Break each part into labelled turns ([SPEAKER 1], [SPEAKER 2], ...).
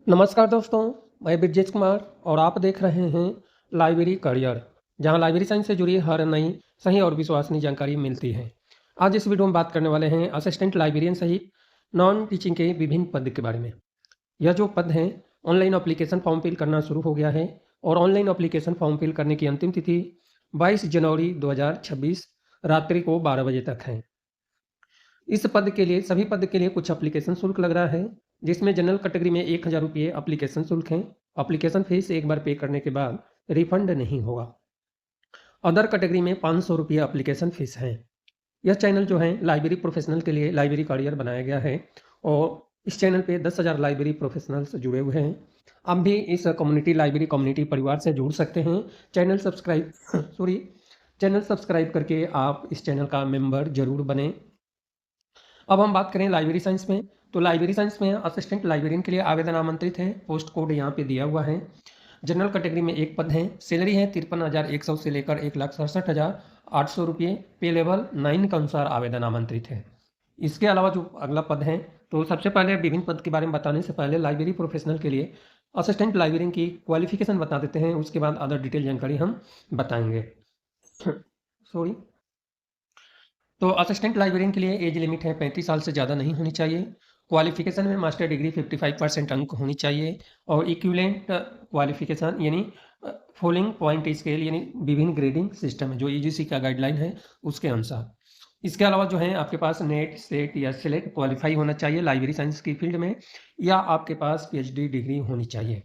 [SPEAKER 1] नमस्कार दोस्तों, मैं ब्रजेश कुमार और आप देख रहे हैं लाइब्रेरी करियर, जहां लाइब्रेरी साइंस से जुड़ी हर नई, सही और विश्वसनीय जानकारी मिलती है। आज इस वीडियो में बात करने वाले हैं असिस्टेंट लाइब्रेरियन सहित नॉन टीचिंग के विभिन्न पद के बारे में। यह जो पद हैं, ऑनलाइन एप्लीकेशन फॉर्म फिल करना शुरू हो गया है और ऑनलाइन एप्लीकेशन फॉर्म फिल करने की अंतिम तिथि 22 जनवरी 2026 रात्रि को 12 बजे तक है। इस पद के लिए सभी पद के लिए कुछ एप्लीकेशन शुल्क लग रहा है, जिसमें जनरल कैटेगरी में 1000 रुपये एप्लीकेशन शुल्क है। एप्लीकेशन फीस एक बार पे करने के बाद रिफंड नहीं होगा। अदर कैटेगरी में 500 रुपये एप्लीकेशन फीस है। यह चैनल जो है लाइब्रेरी प्रोफेशनल के लिए लाइब्रेरी करियर बनाया गया है और इस चैनल पे 10,000 लाइब्रेरी प्रोफेशनल्स जुड़े हुए हैं। आप भी इस कम्युनिटी लाइब्रेरी कम्युनिटी परिवार से जुड़ सकते हैं। Channel subscribe sorry channel subscribe करके आप इस चैनल का मेंबर जरूर बने। अब हम बात करें लाइब्रेरी साइंस में, तो लाइब्रेरी साइंस में असिस्टेंट लाइब्रेरियन के लिए आवेदन आमंत्रित है। पोस्ट कोड यहाँ पे दिया हुआ है। जनरल कैटेगरी में एक पद है। सैलरी है 53,100 से लेकर 1,67,800 रुपये। पे लेवल 9 के अनुसार आवेदन आमंत्रित है। इसके अलावा जो अगला पद है, तो सबसे पहले विभिन्न पद के बारे में बताने से पहले लाइब्रेरी प्रोफेशनल के लिए असिस्टेंट लाइब्रेरियन की क्वालिफिकेशन बता देते हैं। उसके बाद अदर डिटेल जानकारी हम बताएंगे। सॉरी तो असिस्टेंट लाइब्रेरियन के लिए एज लिमिट है 35 साल से ज़्यादा नहीं होनी चाहिए। क्वालिफिकेशन में मास्टर डिग्री 55% अंक होनी चाहिए और इक्विवेलेंट क्वालिफिकेशन यानी फॉलोइंग पॉइंट स्केल यानी विभिन्न ग्रेडिंग सिस्टम है जो यूजीसी का गाइडलाइन है उसके अनुसार। इसके अलावा जो है आपके पास नेट सेट या सेलेक्ट क्वालिफाई होना चाहिए लाइब्रेरी साइंस की फील्ड में, या आपके पास पीएचडी डिग्री होनी चाहिए।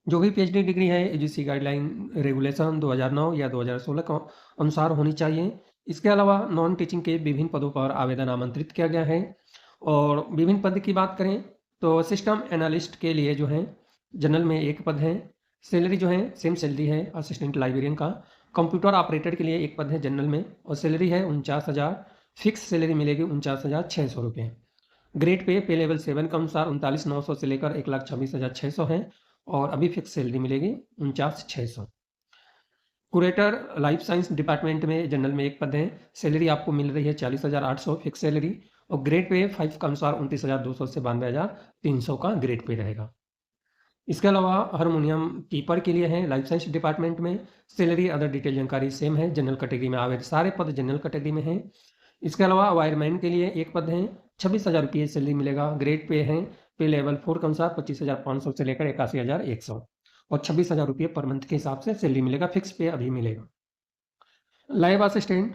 [SPEAKER 1] जो भी पीएचडी डिग्री है यूजीसी गाइडलाइन रेगुलेशन 2009 या 2016 के अनुसार होनी चाहिए। इसके अलावा नॉन टीचिंग के विभिन्न पदों पर आवेदन आमंत्रित किया गया है। और विभिन्न पद की बात करें तो सिस्टम एनालिस्ट के लिए जो है जनरल में एक पद है। सैलरी जो है सेम सैलरी है असिस्टेंट लाइब्रेरियन का। कंप्यूटर ऑपरेटर के लिए एक पद है जनरल में और सैलरी है 49,000। फिक्स सैलरी मिलेगी 49,600 रुपये। ग्रेड पे लेवल 7 के अनुसार 39,900 से लेकर 1,26,600 है और अभी फिक्स सैलरी मिलेगी 49,600। कुरेटर लाइफ साइंस डिपार्टमेंट में जनरल में एक पद है। सैलरी आपको मिल रही है 40,800 फिक्स सैलरी और ग्रेड पे 5 के अनुसार 29,200 से 92,300 का ग्रेड पे रहेगा। इसके अलावा हारमोनियम कीपर के लिए है लाइफ साइंस डिपार्टमेंट में। सैलरी अदर डिटेल जानकारी सेम है। जनरल कैटेगरी में आवेदन सारे पद जनरल कैटेगरी में हैं। इसके अलावा वायरमैन के लिए एक पद है। 26,000 रुपये सैलरी मिलेगा। ग्रेड पे है पे लेवल 4 के अनुसार 25,500 से लेकर 81,100 और 26,000 रुपये पर मंथ के हिसाब से सैलरी मिलेगा। फिक्स पे अभी मिलेगा। लैब असिस्टेंट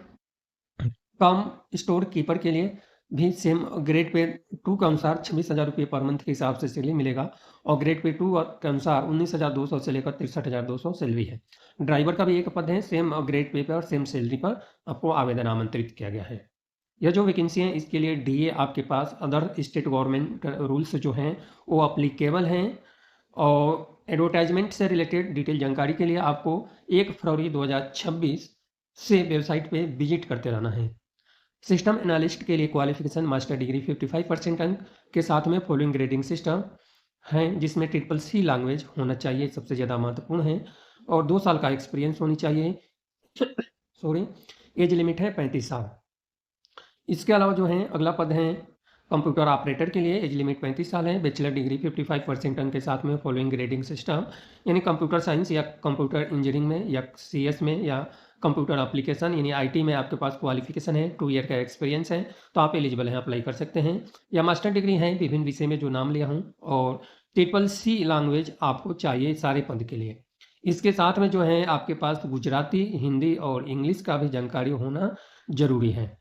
[SPEAKER 1] कम स्टोर कीपर के लिए भी सेम ग्रेड पे 2 के अनुसार 26,000 रुपये पर मंथ के हिसाब से सैलरी मिलेगा और ग्रेड पे 2 के अनुसार 19,200 से लेकर 63,200 सैलरी है। ड्राइवर का भी एक पद है। सेम ग्रेड पे और सेम सैलरी पर आपको आवेदन आमंत्रित किया गया है। यह जो वैकेंसी है इसके लिए डीए आपके पास अदर स्टेट गवर्नमेंट रूल्स जो हैं वो अप्लीकेबल हैं। और एडवर्टाइजमेंट से रिलेटेड डिटेल जानकारी के लिए आपको 1 फरवरी 2026 से वेबसाइट पे विजिट करते रहना है। सिस्टम एनालिस्ट के लिए क्वालिफिकेशन मास्टर डिग्री 55% अंक के साथ में फॉलोइंग ग्रेडिंग सिस्टम है, जिसमें CCC लैंग्वेज होना चाहिए, सबसे ज़्यादा महत्वपूर्ण है, और 2 साल का एक्सपीरियंस होनी चाहिए। सॉरी एज लिमिट है 35 साल। इसके अलावा जो है अगला पद है कंप्यूटर ऑपरेटर के लिए। एज लिमिट 35 साल है। बैचलर डिग्री 55% अंक के साथ में फॉलोइंग ग्रेडिंग सिस्टम यानी कंप्यूटर साइंस या कंप्यूटर इंजीनियरिंग में या CS में या कंप्यूटर एप्लीकेशन यानी IT में आपके पास क्वालिफिकेशन है, 2 ईयर का एक्सपीरियंस है तो आप एलिजिबल हैं, अप्लाई कर सकते हैं। या मास्टर डिग्री है विभिन्न विषय में जो नाम लिया हूँ, और CCC लैंग्वेज आपको चाहिए सारे पद के लिए। इसके साथ में जो है आपके पास गुजराती, हिंदी और इंग्लिश का भी जानकारी होना जरूरी है।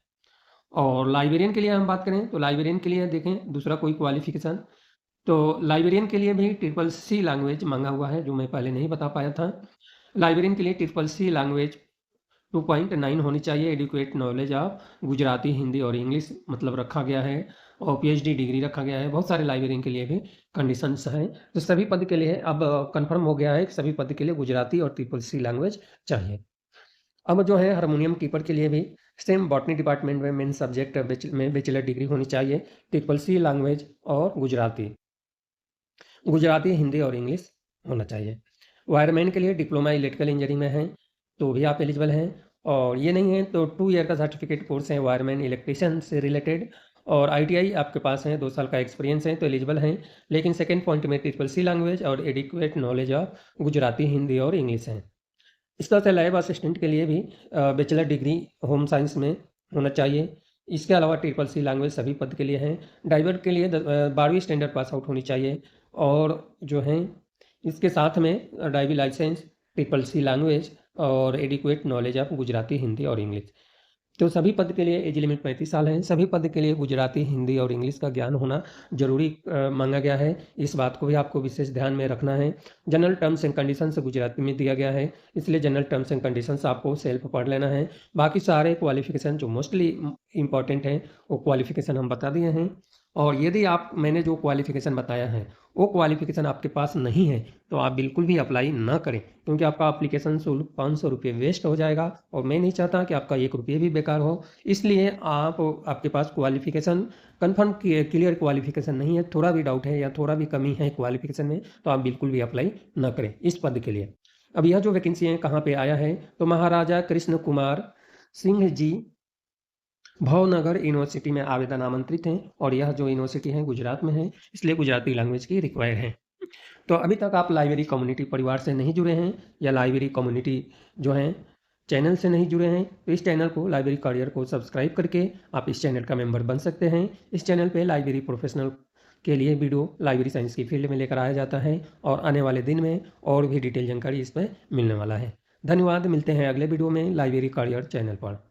[SPEAKER 1] और लाइब्रेरियन के लिए हम बात करें तो लाइब्रेरियन के लिए देखें दूसरा कोई क्वालिफिकेशन, तो लाइब्रेरियन के लिए भी CCC लैंग्वेज मांगा हुआ है जो मैं पहले नहीं बता पाया था। लाइब्रेरियन के लिए CCC लैंग्वेज 2.9 होनी चाहिए। Adequate knowledge of Gujarati, Hindi और इंग्लिश मतलब रखा गया है और PhD डिग्री रखा गया है। बहुत सारे लाइब्रेरियन के लिए भी कंडीशंस हैं। तो सभी पद के लिए अब कंफर्म हो गया है कि सभी पद के लिए गुजराती और CCC लैंग्वेज चाहिए। अब जो है हारमोनियम कीपर के लिए भी सेम बॉटनी डिपार्टमेंट में मेन सब्जेक्ट में बैचलर डिग्री होनी चाहिए। CCC लैंग्वेज और गुजराती, हिंदी और इंग्लिश होना चाहिए। वायरमैन के लिए डिप्लोमा इलेक्ट्रिकल इंजीनियरिंग में है तो भी आप एलिजिबल हैं, और ये नहीं है तो 2 ईयर का सर्टिफिकेट कोर्स है वायरमैन इलेक्ट्रिशियन से रिलेटेड और ITI आपके पास है, 2 साल का एक्सपीरियंस है तो एलिजिबल हैं। लेकिन सेकंड पॉइंट में CCC लैंग्वेज और adequate knowledge of Gujarati, Hindi और इंग्लिश है। इसके साथ लैब असिस्टेंट के लिए भी बैचलर डिग्री होम साइंस में होना चाहिए। इसके अलावा CCC लैंग्वेज सभी पद के लिए हैं। ड्राइवर के लिए 12वीं स्टैंडर्ड पास आउट होनी चाहिए। और जो है इसके साथ में ड्राइविंग लाइसेंस, CCC लैंग्वेज और adequate knowledge of Gujarati, Hindi और इंग्लिश। तो सभी पद के लिए एज लिमिट 35 साल है। सभी पद के लिए गुजराती, हिंदी और इंग्लिश का ज्ञान होना जरूरी माना गया है। इस बात को भी आपको विशेष ध्यान में रखना है। General terms and conditions Gujarati में दिया गया है, इसलिए जनरल टर्म्स एंड कंडीशंस आपको सेल्फ पढ़ लेना है। बाकी सारे क्वालिफिकेशन जो मोस्टली इंपॉर्टेंट हैं वो क्वालिफिकेशन हम बता दिए हैं। और यदि मैंने जो क्वालिफिकेशन बताया है वो क्वालिफिकेशन आपके पास नहीं है तो आप बिल्कुल भी अप्लाई ना करें, क्योंकि आपका एप्लीकेशन शुल्क 500 रुपये वेस्ट हो जाएगा और मैं नहीं चाहता कि आपका 1 रुपये भी बेकार हो। इसलिए आपके पास क्वालिफिकेशन कंफर्म क्लियर क्वालिफिकेशन नहीं है, थोड़ा भी डाउट है या थोड़ा भी कमी है क्वालिफिकेशन में, तो आप बिल्कुल भी अप्लाई ना करें इस पद के लिए। अब यह जो वैकेंसी है कहाँ पे आया है, तो महाराजा कृष्ण कुमार सिंह जी भावनगर यूनिवर्सिटी में आवेदन आमंत्रित हैं। और यह जो यूनिवर्सिटी है गुजरात में है, इसलिए गुजराती लैंग्वेज की रिक्वायर्ड है। तो अभी तक आप लाइब्रेरी कम्युनिटी परिवार से नहीं जुड़े हैं या लाइब्रेरी कम्युनिटी जो है चैनल से नहीं जुड़े हैं, तो इस चैनल को लाइब्रेरी करियर को सब्सक्राइब करके आप इस चैनल का मेंबर बन सकते हैं। इस चैनल पे लाइब्रेरी प्रोफेशनल के लिए वीडियो लाइब्रेरी साइंस की फील्ड में लेकर आया जाता है और आने वाले दिन में और भी डिटेल जानकारी इस पर मिलने वाला है। धन्यवाद, मिलते हैं अगले वीडियो में लाइब्रेरी करियर चैनल पर।